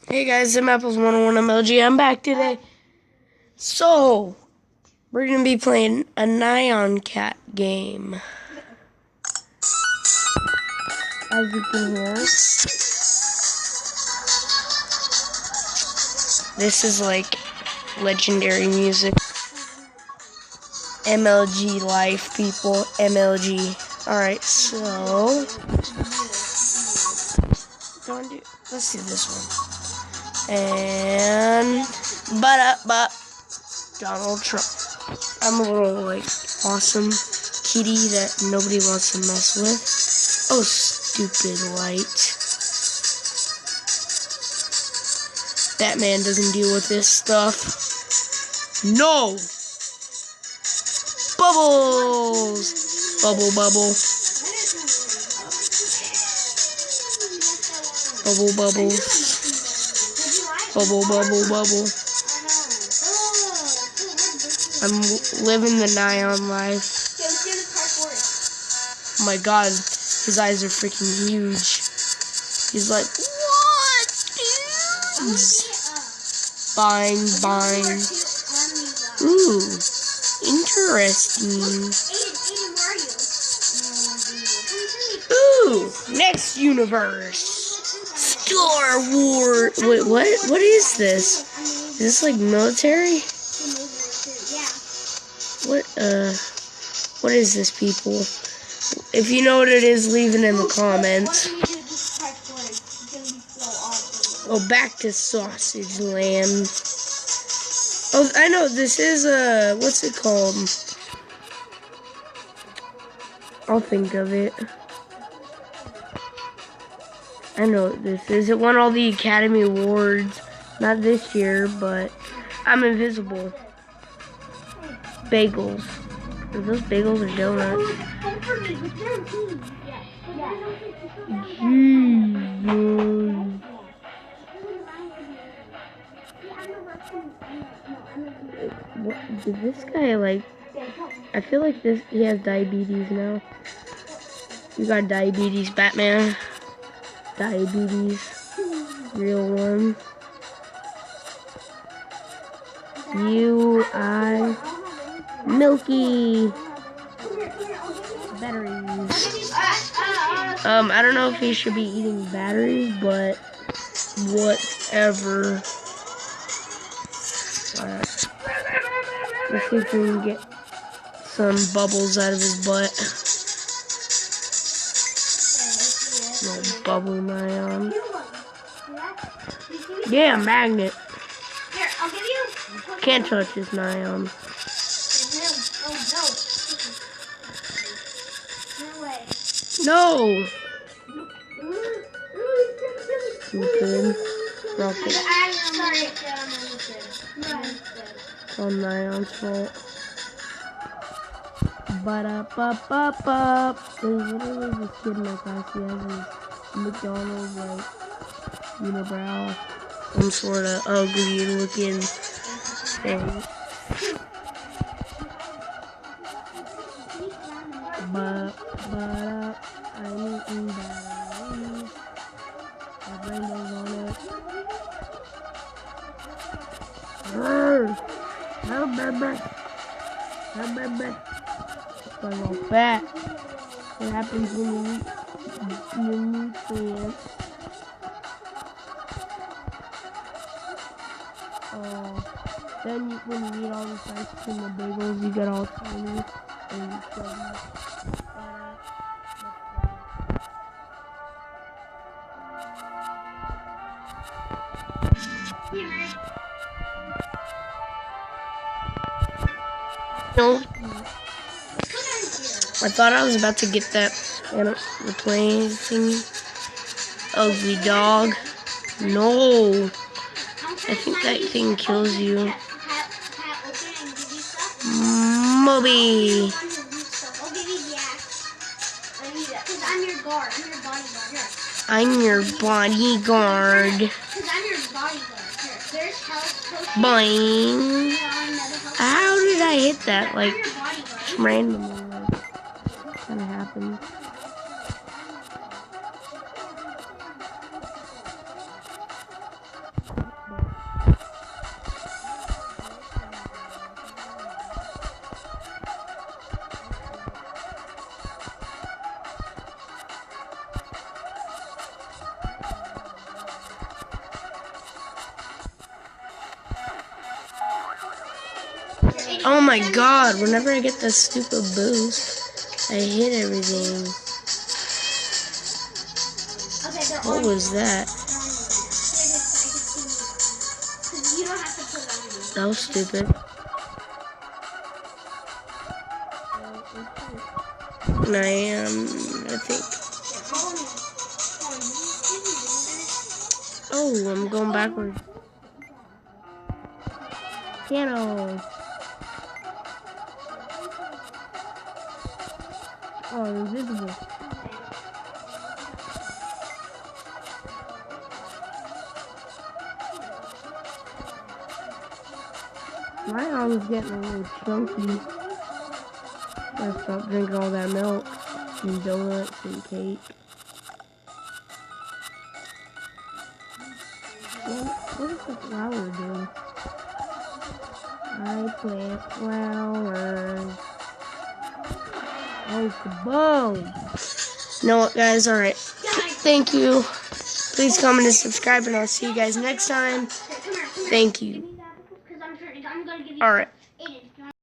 Hey guys, I'm Apples101 MLG. I'm back today. So, we're going to be playing a Nyan cat game. As you can hear, this is like legendary music. MLG life, people. MLG. Alright, so let's do this one. And Donald Trump. I'm a little like awesome kitty that nobody wants to mess with. Oh, stupid light. Batman doesn't deal with this stuff. No! Bubbles! Bubble, bubble. Bubble, bubble. Bubble, bubble, bubble. I'm living the Nyan life. Oh my god, his eyes are freaking huge. He's like, what, dudes? Bang, bang. Ooh, interesting. Ooh, next universe. Star Wars. Wait, what is this? Is this like military? What is this, people? If you know what it is, leave it in the comments. Oh, back to sausage land. Oh, I know, this is, what's it called? I'll think of it. I know what this is. It won all the Academy Awards. Not this year, but I'm invisible. Bagels. Are those bagels or donuts? Jesus. What did this guy like? I feel like he has diabetes now. You got diabetes, Batman. Diabetes. Real one. Milky. Batteries. I don't know if he should be eating batteries, but whatever. Let's see if we can get some bubbles out of his butt. Little bubble Nyan. Yeah, magnet. Here, I'll give you. Can't touch his Nyan. No! Stupid. Rocket. I'm sorry. It's all Nyan's fault. Ba-da-ba-ba-ba. There's literally this kid in my class. He has his McDonald's, like, unibrow. Some sort of ugly looking thing. I'm eating batteries. Have rainbows on it. It's all fat. What happens when you eat the nutrients? Then when you eat all the ice cream and bagels, you get all tiny and chubby. No. I thought I was about to get that the plane thing. Ugly dog. No. I think that thing kills you. Moby. I'm your bodyguard. Boing. How did I hit that? Like, randomly. Like, kind of happened. Oh my god, whenever I get this stupid boost, I hit everything. What was that? That was stupid. Nyan, I think. Oh, I'm going backwards. Piano. Oh, invisible. My arm's getting a little chunky. Gotta stop drinking all that milk and donuts and cake. What is the flower doing? I plant flowers. Oh, kaboom! You know what, guys? Alright. Thank you. Please comment and subscribe, and I'll see you guys next time. Thank you. Alright.